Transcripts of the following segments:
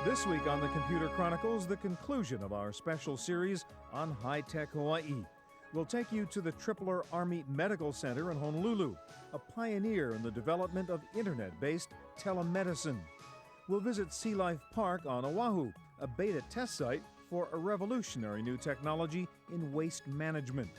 This week on the Computer Chronicles, the conclusion of our special series on Hi-Tech Hawaii. We'll take you to the Travle Army Medical Center in Honolulu, a pioneer in the development of internet-based telemedicine. We'll visit Sea Life Park on Oahu, a beta test site for a revolutionary new technology in waste management.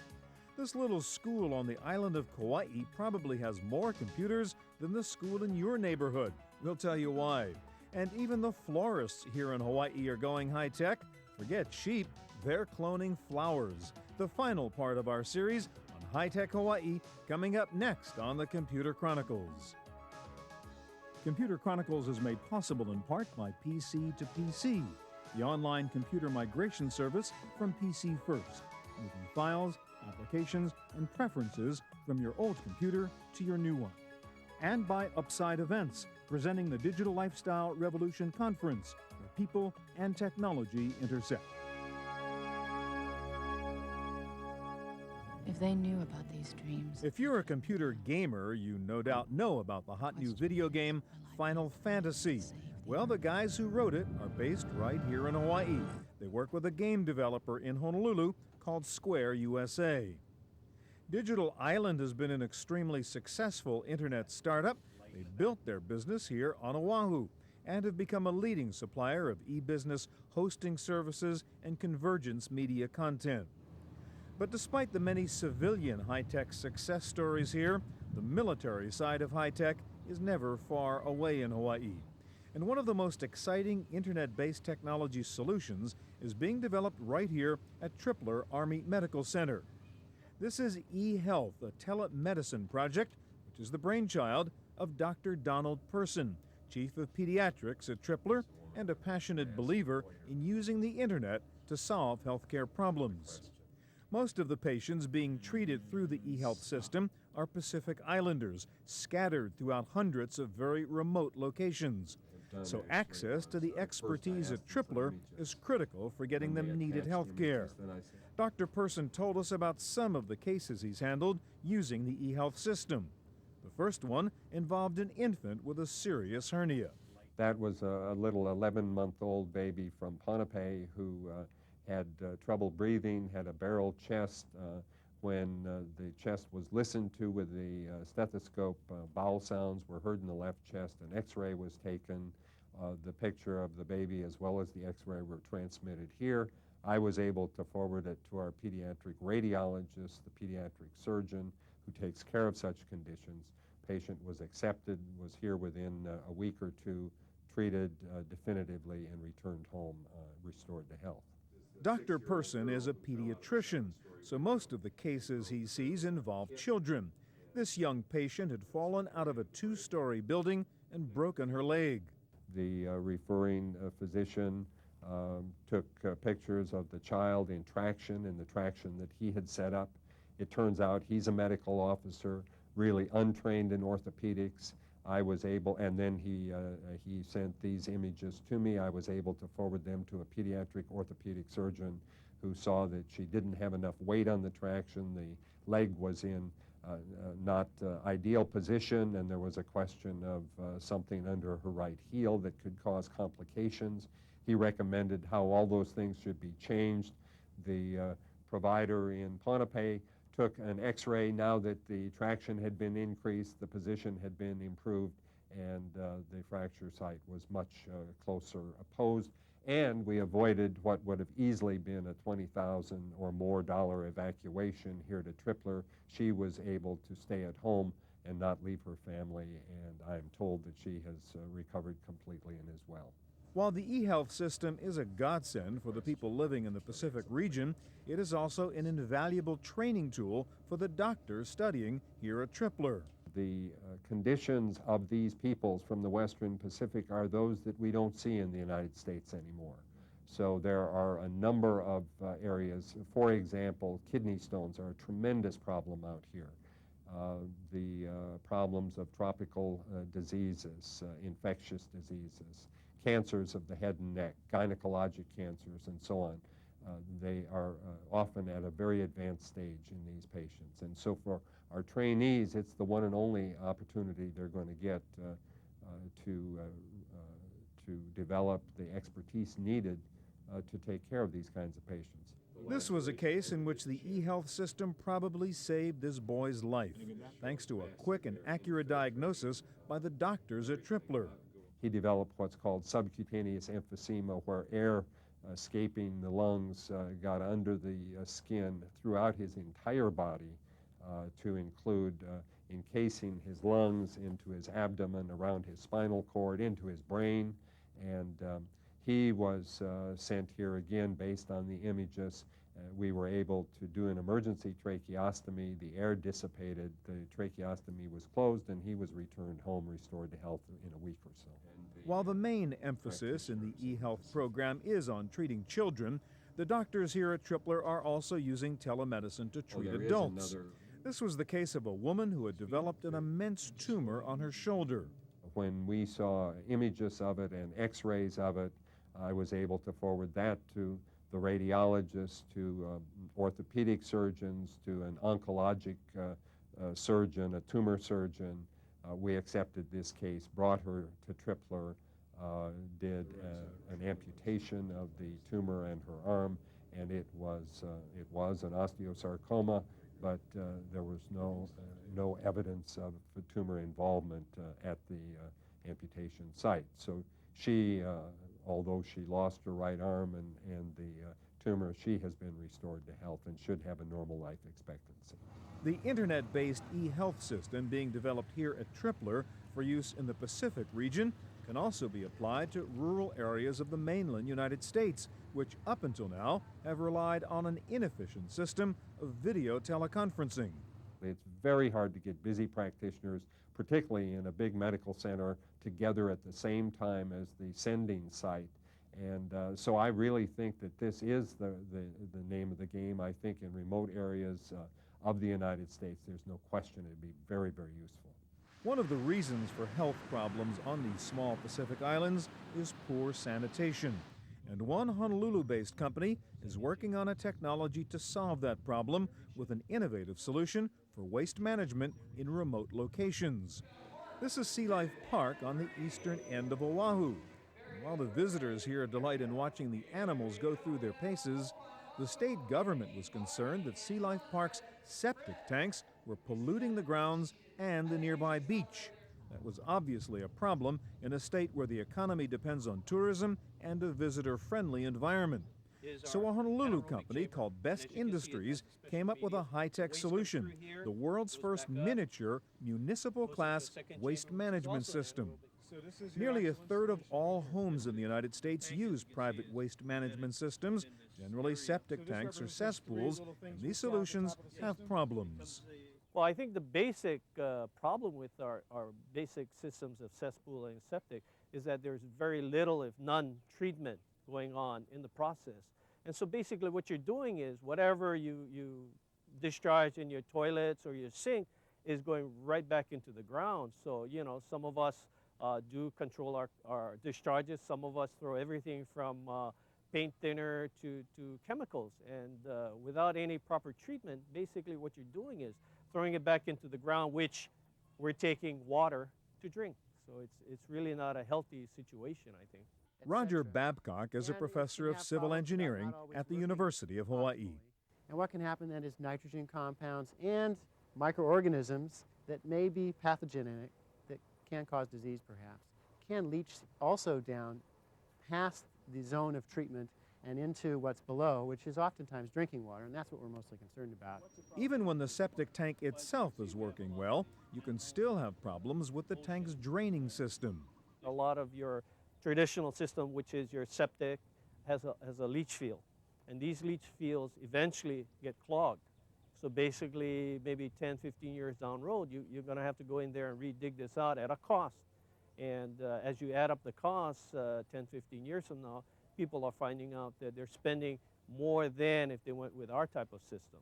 This little school on the island of Kauai probably has more computers than the school in your neighborhood. We'll tell you why. And even the florists here in Hawaii are going high-tech. Forget sheep, they're cloning flowers. The final part of our series on Hi-Tech Hawaii coming up next on the Computer Chronicles. Computer Chronicles is made possible in part by PC to PC, the online computer migration service from PC First, moving files, applications, and preferences from your old computer to your new one. And by Upside Events, presenting the Digital Lifestyle Revolution Conference, where people and technology intersect. If they knew about these dreams... If you're a computer gamer, you no doubt know about the hot new video game, Final Fantasy. Well, the guys who wrote it are based right here in Hawaii. They work with a game developer in Honolulu called Square USA. Digital Island has been an extremely successful internet startup. They built their business here on Oahu and have become a leading supplier of e-business hosting services and convergence media content. But despite the many civilian high-tech success stories here, the military side of high-tech is never far away in Hawaii. And one of the most exciting internet-based technology solutions is being developed right here at Travle Army Medical Center. This is eHealth, a telemedicine project, which is the brainchild of Dr. Donald Person, Chief of Pediatrics at Travle and a passionate believer in using the internet to solve healthcare problems. Most of the patients being treated through the eHealth system are Pacific Islanders, scattered throughout hundreds of very remote locations. So access to the expertise at Travle is critical for getting them needed health care. Dr. Person told us about some of the cases he's handled using the eHealth system. The first one involved an infant with a serious hernia. That was a little 11-month-old baby from Ponape who had trouble breathing, had a barrel chest. When the chest was listened to with the stethoscope, bowel sounds were heard in the left chest. An x-ray was taken. The picture of the baby as well as the x-ray were transmitted here. I was able to forward it to our pediatric radiologist, the pediatric surgeon who takes care of such conditions. Patient was accepted, was here within a week or two, treated definitively, and returned home, restored to health. Dr. Person is a pediatrician, so most of the cases he sees involve children. This young patient had fallen out of a 2-story building and broken her leg. The referring physician took pictures of the child in traction and the traction that he had set up. It turns out he's a medical officer, really untrained in orthopedics. I was able, and then he sent these images to me. I was able to forward them to a pediatric orthopedic surgeon who saw that she didn't have enough weight on the traction. The leg was in not ideal position, and there was a question of something under her right heel that could cause complications. He recommended how all those things should be changed. The provider in Ponape took an x-ray. Now that the traction had been increased, the position had been improved, and the fracture site was much closer opposed, and we avoided what would have easily been a $20,000 or more evacuation here to Travle. She was able to stay at home and not leave her family, and I am told that she has recovered completely and is well. While the eHealth system is a godsend for the people living in the Pacific region, it is also an invaluable training tool for the doctors studying here at Travle. The conditions of these peoples from the Western Pacific are those that we don't see in the United States anymore. So there are a number of areas. For example, kidney stones are a tremendous problem out here. The problems of tropical diseases, infectious diseases, cancers of the head and neck, gynecologic cancers, and so on. They are often at a very advanced stage in these patients. And so for our trainees, it's the one and only opportunity they're going to get to to develop the expertise needed to take care of these kinds of patients. This was a case in which the e-health system probably saved this boy's life, thanks to a quick and accurate diagnosis by the doctors at Travle. He developed what's called subcutaneous emphysema, where air escaping the lungs got under the skin throughout his entire body, to include encasing his lungs into his abdomen, around his spinal cord, into his brain. And he was sent here again based on the images. We were able to do an emergency tracheostomy. The air dissipated, the tracheostomy was closed, and he was returned home, restored to health in a week or so. While the main emphasis in the e-health program is on treating children, the doctors here at Travle are also using telemedicine to treat adults. This was the case of a woman who had developed an immense tumor on her shoulder. When we saw images of it and x-rays of it, I was able to forward that to the radiologists, to orthopedic surgeons, to an oncologic surgeon, a tumor surgeon. We accepted this case, brought her to Travle, did an amputation of the tumor and her arm, and it was an osteosarcoma, but there was no evidence of tumor involvement at the amputation site. So she, although she lost her right arm and the tumor, she has been restored to health and should have a normal life expectancy. The internet-based e-health system being developed here at Travle for use in the Pacific region can also be applied to rural areas of the mainland United States, which up until now have relied on an inefficient system of video teleconferencing. It's very hard to get busy practitioners, particularly in a big medical center, together at the same time as the sending site. And so I really think that this is the name of the game. I think in remote areas of the United States, there's no question it'd be very, very useful. One of the reasons for health problems on these small Pacific islands is poor sanitation. And one Honolulu-based company is working on a technology to solve that problem with an innovative solution for waste management in remote locations. This is Sea Life Park on the eastern end of Oahu. And while the visitors here delight in watching the animals go through their paces, the state government was concerned that Sea Life Park's septic tanks were polluting the grounds and the nearby beach. That was obviously a problem in a state where the economy depends on tourism and a visitor-friendly environment. So a Honolulu company called Best Industries came up with a high-tech solution, the world's first miniature municipal-class waste management system. Nearly a third of all homes in the United States use private waste management systems, generally septic tanks or cesspools, and these solutions have problems. Well, I think the basic problem with our basic systems of cesspool and septic is that there's very little, if none, treatment going on in the process. And so basically what you're doing is whatever you discharge in your toilets or your sink is going right back into the ground. So, you know, some of us do control our discharges. Some of us throw everything from paint thinner to chemicals. And without any proper treatment, basically what you're doing is throwing it back into the ground, which we're taking water to drink. So it's really not a healthy situation, I think. Roger Babcock is a professor of civil engineering at the University of Hawaii. And what can happen then is nitrogen compounds and microorganisms that may be pathogenic, that can cause disease perhaps, can leach also down past the zone of treatment and into what's below, which is oftentimes drinking water, and that's what we're mostly concerned about. Even when the septic tank itself is working well, you can still have problems with the tank's draining system. A lot of your traditional system, which is your septic, has a leach field. And these leach fields eventually get clogged. So basically, maybe 10, 15 years down the road, you're going to have to go in there and re-dig this out at a cost. And as you add up the costs 10, 15 years from now, people are finding out that they're spending more than if they went with our type of system.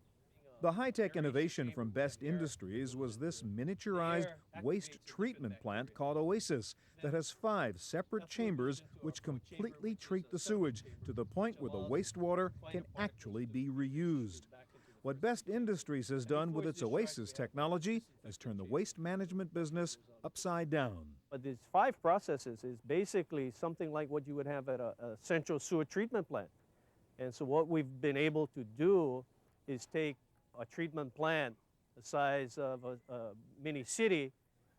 The high-tech innovation from Best Industries was this miniaturized waste treatment plant called Oasis that has 5 separate chambers which completely treat the sewage to the point where the wastewater can actually be reused. What Best Industries has done with its Oasis technology has turned the waste management business upside down. But these 5 processes is basically something like what you would have at a central sewer treatment plant. And so what we've been able to do is take a treatment plant the size of a mini city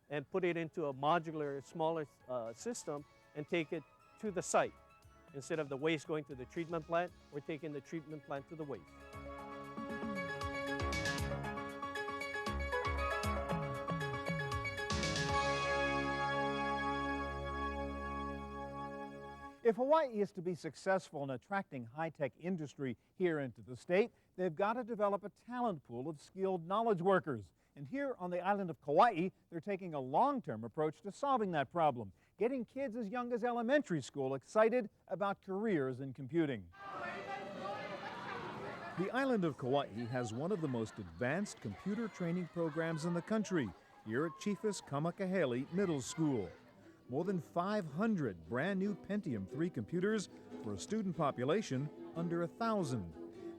and put it into a modular, smaller system and take it to the site. Instead of the waste going to the treatment plant, we're taking the treatment plant to the waste. If Hawaii is to be successful in attracting high-tech industry here into the state, they've got to develop a talent pool of skilled knowledge workers. And here on the island of Kauai, they're taking a long-term approach to solving that problem, getting kids as young as elementary school excited about careers in computing. The island of Kauai has one of the most advanced computer training programs in the country, here at Chiefus Kamakahele Middle School. More than 500 brand new Pentium 3 computers for a student population under 1,000.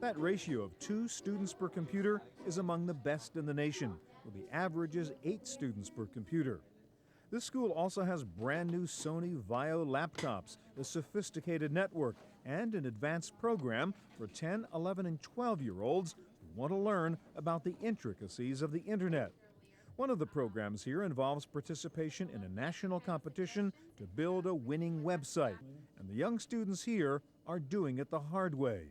That ratio of 2 students per computer is among the best in the nation, where the average is 8 students per computer. This school also has brand new Sony Vaio laptops, a sophisticated network, and an advanced program for 10, 11, and 12-year-olds who want to learn about the intricacies of the internet. One of the programs here involves participation in a national competition to build a winning website, and the young students here are doing it the hard way.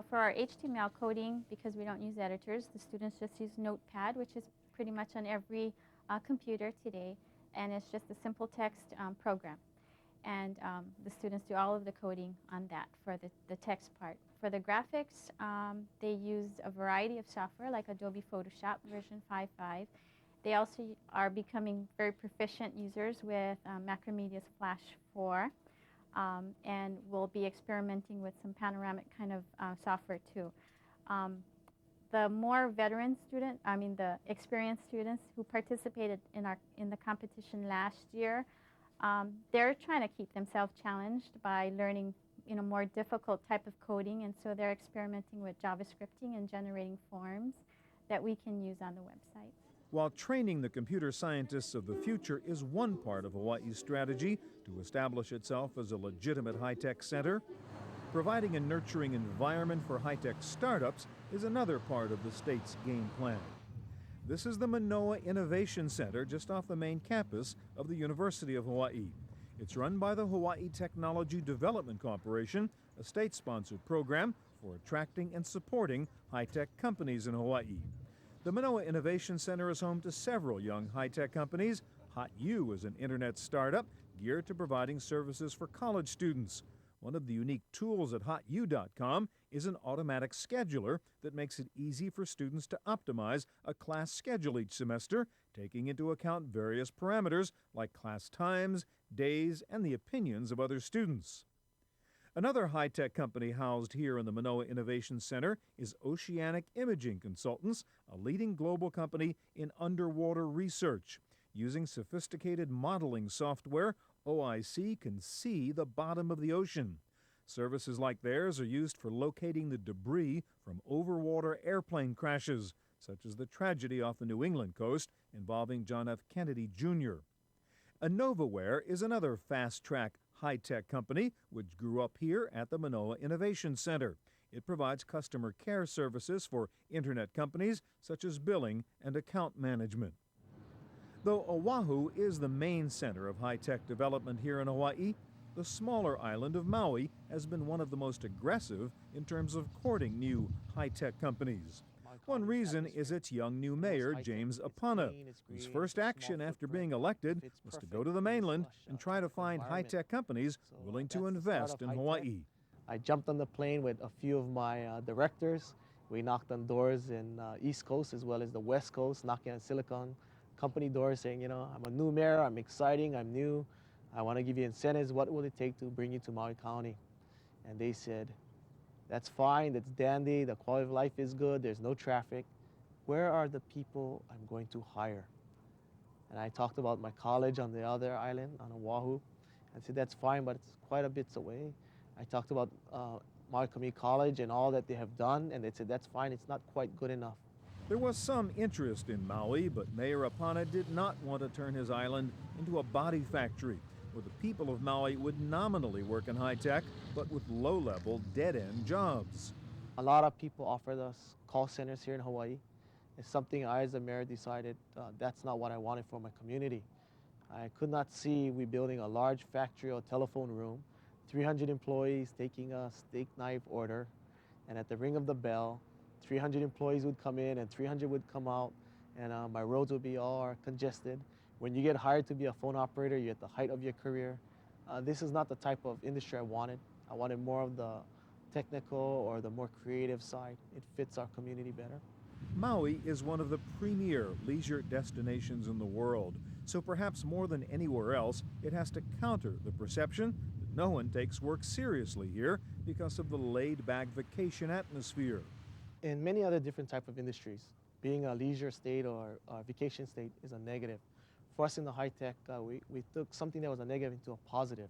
For our HTML coding, because we don't use editors, the students just use Notepad, which is pretty much on every computer today, and it's just a simple text program. And the students do all of the coding on that for the text part. For the graphics, they use a variety of software like Adobe Photoshop version 5.5. They also are becoming very proficient users with Macromedia's Flash 4, and will be experimenting with some panoramic kind of software too. The more veteran the experienced students who participated in the competition last year, they're trying to keep themselves challenged by learning more difficult type of coding, and so they're experimenting with JavaScripting and generating forms that we can use on the website. While training the computer scientists of the future is one part of Hawaii's strategy to establish itself as a legitimate high-tech center, providing a nurturing environment for high-tech startups is another part of the state's game plan. This is the Manoa Innovation Center just off the main campus of the University of Hawaii. It's run by the Hawaii Technology Development Corporation, a state-sponsored program for attracting and supporting high-tech companies in Hawaii. The Manoa Innovation Center is home to several young high-tech companies. HotU is an internet startup geared to providing services for college students. One of the unique tools at hotu.com is an automatic scheduler that makes it easy for students to optimize a class schedule each semester, taking into account various parameters like class times, days, and the opinions of other students. Another high-tech company housed here in the Manoa Innovation Center is Oceanic Imaging Consultants, a leading global company in underwater research. Using sophisticated modeling software, OIC can see the bottom of the ocean. Services like theirs are used for locating the debris from overwater airplane crashes, such as the tragedy off the New England coast involving John F. Kennedy, Jr. Innovaware is another fast-track high-tech company which grew up here at the Manoa Innovation Center. It provides customer care services for internet companies such as billing and account management. Though Oahu is the main center of high-tech development here in Hawaii, the smaller island of Maui has been one of the most aggressive in terms of courting new high-tech companies. One reason is its young new mayor, James Apana, whose first action after being elected was to go to the mainland and try to find high-tech companies willing to invest in Hawaii. I jumped on the plane with a few of my directors. We knocked on doors in East Coast as well as the West Coast, knocking on Silicon company doors saying, I'm a new mayor, I'm exciting, I'm new, I want to give you incentives. What will it take to bring you to Maui County? And they said, that's fine, that's dandy, the quality of life is good, there's no traffic. Where are the people I'm going to hire? And I talked about my college on the other island, on Oahu. I said, that's fine, but it's quite a bit away. I talked about Maui Community College and all that they have done, and they said that's fine, it's not quite good enough. There was some interest in Maui, but Mayor Apana did not want to turn his island into a body factory, where the people of Maui would nominally work in high-tech, but with low-level, dead-end jobs. A lot of people offered us call centers here in Hawaii. It's something I, as a mayor, decided that's not what I wanted for my community. I could not see we building a large factory or telephone room, 300 employees taking a steak knife order, and at the ring of the bell, 300 employees would come in and 300 would come out, and my roads would be all congested. When you get hired to be a phone operator, you're at the height of your career. This is not the type of industry I wanted. I wanted more of the technical or the more creative side. It fits our community better. Maui is one of the premier leisure destinations in the world, so perhaps more than anywhere else, it has to counter the perception that no one takes work seriously here because of the laid-back vacation atmosphere. In many other different type of industries, being a leisure state or a vacation state is a negative. For us in the high-tech, we took something that was a negative into a positive.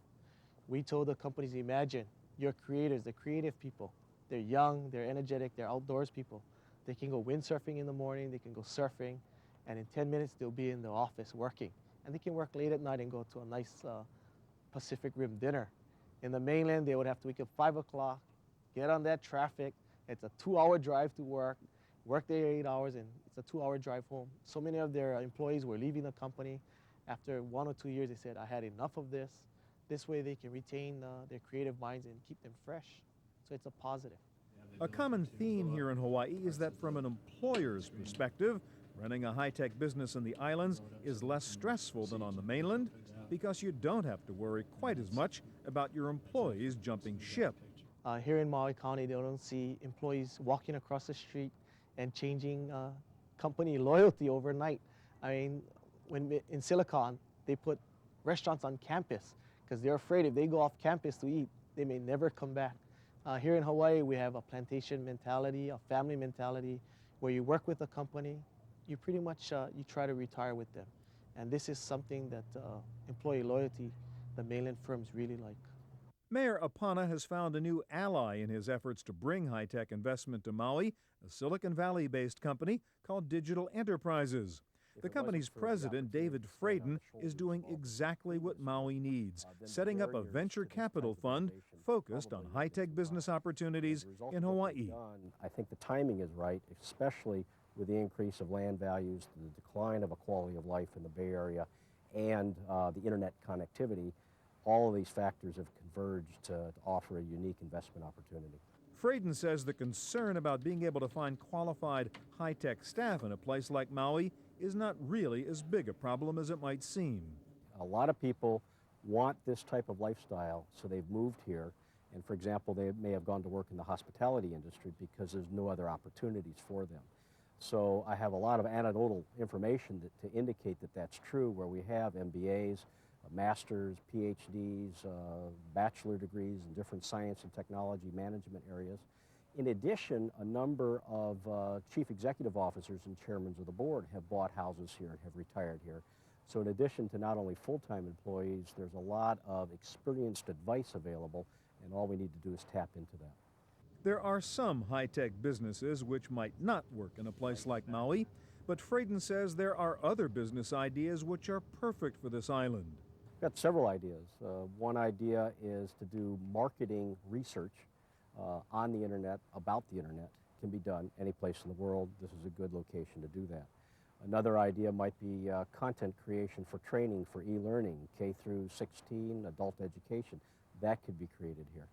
We told the companies, imagine your creators, the creative people. They're young, they're energetic, they're outdoors people. They can go windsurfing in the morning, they can go surfing, and in 10 minutes they'll be in the office working. And they can work late at night and go to a nice Pacific Rim dinner. In the mainland, they would have to wake up 5 o'clock, get on that traffic. It's a 2-hour drive to work there 8 hours, and it's a 2-hour drive home. So many of their employees were leaving the company. After 1 or 2 years, they said, I had enough of this. This way they can retain their creative minds and keep them fresh. So it's a positive. A common theme here in Hawaii is that from an employer's perspective, running a high-tech business in the islands is less stressful than on the mainland because you don't have to worry quite as much about your employees jumping ship. Here in Maui County, they don't see employees walking across the street and changing company loyalty overnight. I mean, in Silicon, they put restaurants on campus because they're afraid if they go off campus to eat, they may never come back. Here in Hawaii, we have a plantation mentality, a family mentality, where you work with a company, you pretty much you try to retire with them. And this is something that employee loyalty, the mainland firms really like. Mayor Apana has found a new ally in his efforts to bring high-tech investment to Maui, a Silicon Valley-based company called Digital Enterprises. The company's president, David Fraden, is doing exactly what Maui needs, setting up a venture capital fund focused on high-tech business opportunities in Hawaii. I think the timing is right, especially with the increase of land values, the decline of a quality of life in the Bay Area, and the internet connectivity. All of these factors have converged to offer a unique investment opportunity. Fraden says the concern about being able to find qualified high-tech staff in a place like Maui is not really as big a problem as it might seem. A lot of people want this type of lifestyle, so they've moved here. And for example, they may have gone to work in the hospitality industry because there's no other opportunities for them. So I have a lot of anecdotal information to indicate that that's true, where we have MBAs, masters, PhDs, bachelor degrees in different science and technology management areas. In addition, a number of chief executive officers and chairmen of the board have bought houses here and have retired here. So in addition to not only full-time employees, there's a lot of experienced advice available, and all we need to do is tap into that. There are some high-tech businesses which might not work in a place like Maui, but Fraden says there are other business ideas which are perfect for this island. Got several ideas. One idea is to do marketing research on the internet, about the internet. Can be done any place in the world. This is a good location to do that. Another idea might be content creation for training for e-learning, K through 16, adult education. That could be created here.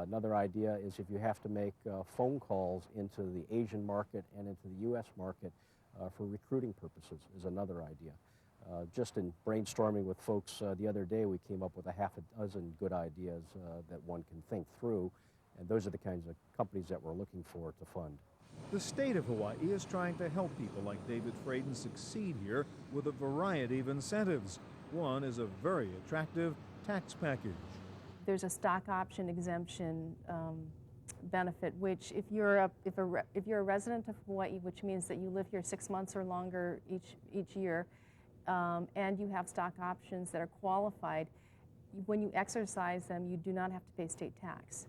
Another idea is if you have to make phone calls into the Asian market and into the U.S. market for recruiting purposes is another idea. Just in brainstorming with folks the other day, we came up with a half a dozen good ideas that one can think through, and those are the kinds of companies that we're looking for to fund. The state of Hawaii is trying to help people like David Fraden succeed here with a variety of incentives. One is a very attractive tax package. There's a stock option exemption benefit, which if you're a resident of Hawaii, which means that you live here 6 months or longer each year, and you have stock options that are qualified, when you exercise them, you do not have to pay state tax.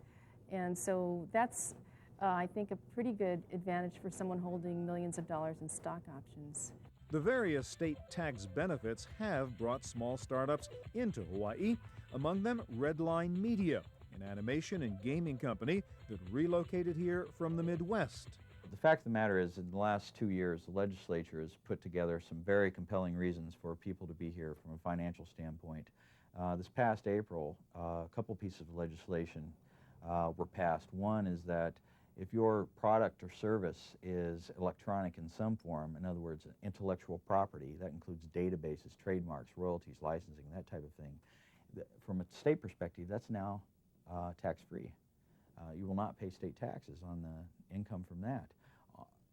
And so that's, I think, a pretty good advantage for someone holding millions of dollars in stock options. The various state tax benefits have brought small startups into Hawaii, among them Redline Media, an animation and gaming company that relocated here from the Midwest. The fact of the matter is, in the last 2 years, the legislature has put together some very compelling reasons for people to be here from a financial standpoint. This past April, a couple pieces of legislation were passed. One is that if your product or service is electronic in some form, in other words, intellectual property, that includes databases, trademarks, royalties, licensing, that type of thing, from a state perspective, that's now tax-free. You will not pay state taxes on the income from that.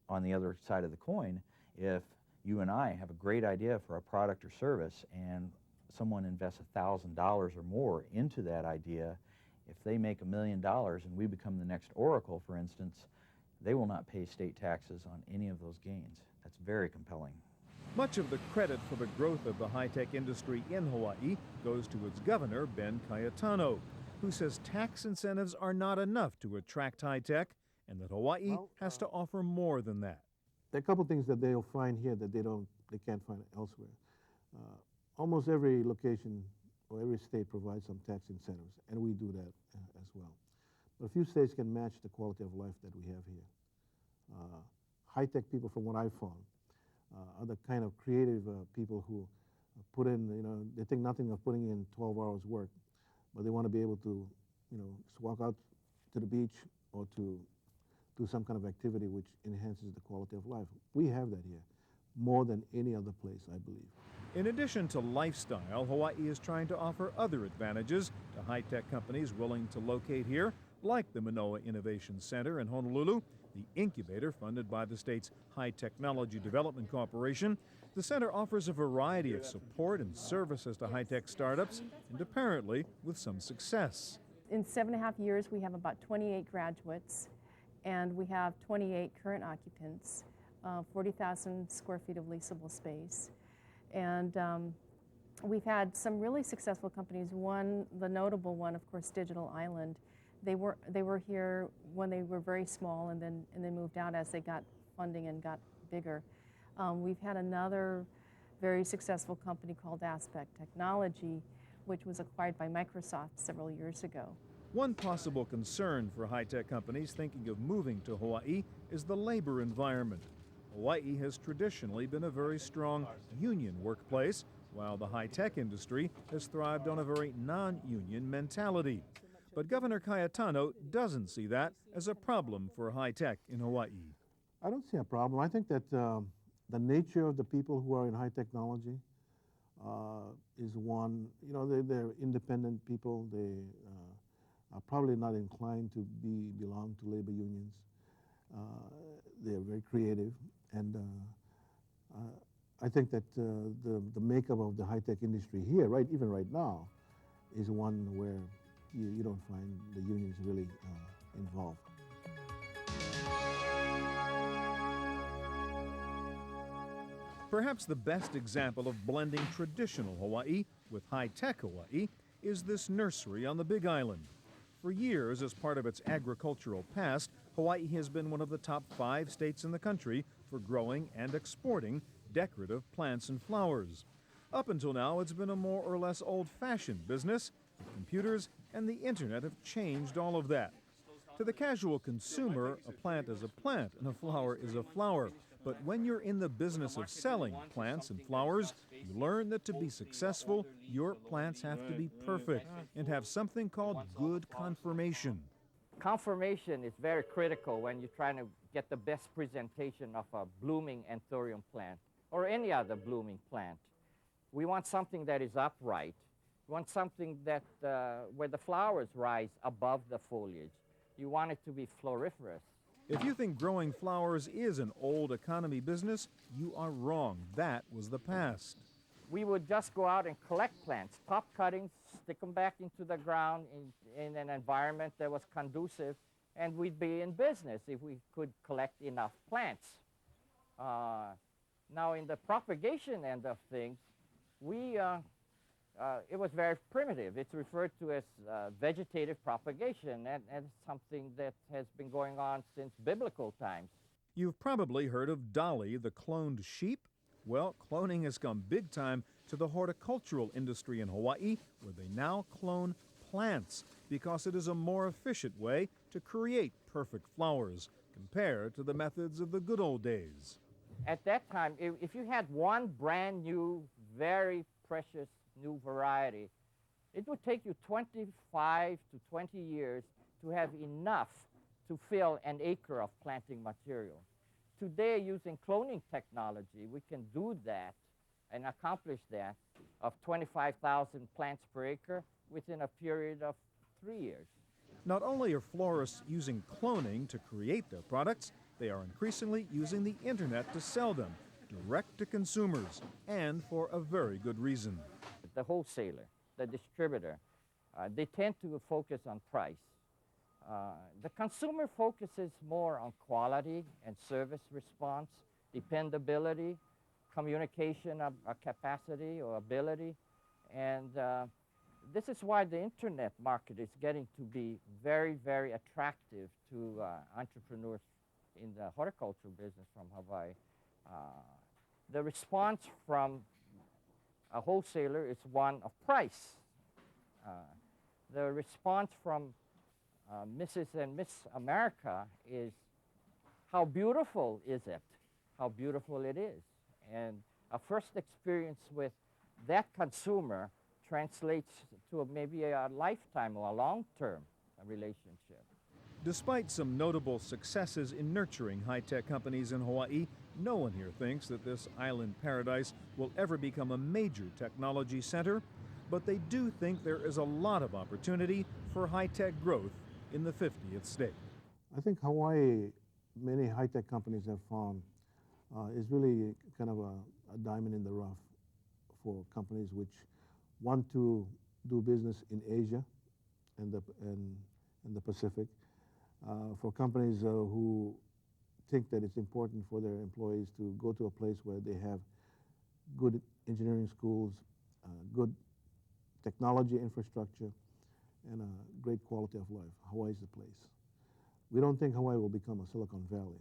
On the other side of the coin, if you and I have a great idea for a product or service and someone invests $1,000 or more into that idea, if they make $1 million and we become the next Oracle, for instance, they will not pay state taxes on any of those gains. That's very compelling. Much of the credit for the growth of the high-tech industry in Hawaii goes to its governor, Ben Cayetano, who says tax incentives are not enough to attract high-tech and that Hawaii has to offer more than that. There are a couple things that they'll find here that they can't find elsewhere. Almost every location or every state provides some tax incentives, and we do that as well. But a few states can match the quality of life that we have here. High-tech people, from what I've found, are the kind of creative people who put in, they think nothing of putting in 12 hours work, but they want to be able to, just walk out to the beach or to do some kind of activity which enhances the quality of life. We have that here, more than any other place, I believe. In addition to lifestyle, Hawaii is trying to offer other advantages to high-tech companies willing to locate here, like the Manoa Innovation Center in Honolulu, the incubator funded by the state's High Technology Development Corporation. The center offers a variety of support and services to high-tech startups, and apparently with some success. In 7.5 years, we have about 28 graduates, and we have 28 current occupants, 40,000 square feet of leasable space. And we've had some really successful companies. One, the notable one, of course, Digital Island. They were here when they were very small, and then moved out as they got funding and got bigger. We've had another very successful company called Aspect Technology, which was acquired by Microsoft several years ago. One possible concern for high-tech companies thinking of moving to Hawaii is the labor environment. Hawaii has traditionally been a very strong union workplace, while the high-tech industry has thrived on a very non-union mentality. But Governor Cayetano doesn't see that as a problem for high-tech in Hawaii. I don't see a problem. I think that the nature of the people who are in high technology is one, they're independent people. They are probably not inclined to belong to labor unions. They're very creative, and I think that the makeup of the high-tech industry here, even right now, is one where you don't find the unions really involved. Perhaps the best example of blending traditional Hawaii with high-tech Hawaii is this nursery on the Big Island. For years, as part of its agricultural past, Hawaii has been one of the top 5 states in the country for growing and exporting decorative plants and flowers. Up until now, it's been a more or less old-fashioned business. The computers and the internet have changed all of that. To the casual consumer, a plant is a plant and a flower is a flower. But when you're in the business of selling plants and flowers, you learn that to be successful, your plants have to be perfect and have something called good conformation. Conformation is very critical when you're trying to get the best presentation of a blooming anthurium plant or any other blooming plant. We want something that is upright. We want something that where the flowers rise above the foliage. You want it to be floriferous. If you think growing flowers is an old economy business, you are wrong. That was the past. We would just go out and collect plants, top cuttings, stick them back into the ground in an environment that was conducive, and we'd be in business if we could collect enough plants. Now, in the propagation end of things, we it was very primitive. It's referred to as vegetative propagation, and something that has been going on since biblical times. You've probably heard of Dolly, the cloned sheep. Well, cloning has come big time to the horticultural industry in Hawaii, where they now clone plants because it is a more efficient way to create perfect flowers compared to the methods of the good old days. At that time, if you had one brand new, very precious new variety, it would take you 25 to 20 years to have enough to fill an acre of planting material. Today, using cloning technology, we can do that and accomplish that of 25,000 plants per acre within a period of 3 years. Not only are florists using cloning to create their products, they are increasingly using the internet to sell them, direct to consumers, and for a very good reason. The wholesaler, the distributor, they tend to focus on price. The consumer focuses more on quality and service response, dependability, communication capacity or ability, and this is why the internet market is getting to be very, very attractive to entrepreneurs in the horticulture business from Hawaii. The response from a wholesaler is one of price. The response from Mrs. and Miss America is, how beautiful is it? How beautiful it is. And a first experience with that consumer translates to maybe a lifetime or a long-term relationship. Despite some notable successes in nurturing high-tech companies in Hawaii, no one here thinks that this island paradise will ever become a major technology center, but they do think there is a lot of opportunity for high-tech growth in the 50th state. I think Hawaii, many high-tech companies have found, is really kind of a diamond in the rough for companies which want to do business in Asia and the Pacific, for companies who think that it's important for their employees to go to a place where they have good engineering schools, good technology infrastructure, and a great quality of life. Hawaii is the place. We don't think Hawaii will become a Silicon Valley,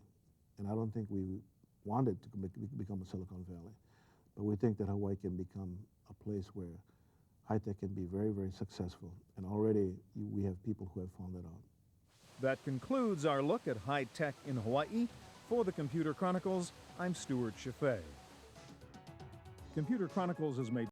and I don't think we want it to become a Silicon Valley, but we think that Hawaii can become a place where high-tech can be very, very successful, and already we have people who have found that out. That concludes our look at high-tech in Hawaii. For the Computer Chronicles, I'm Stuart Chaffee. Computer Chronicles is made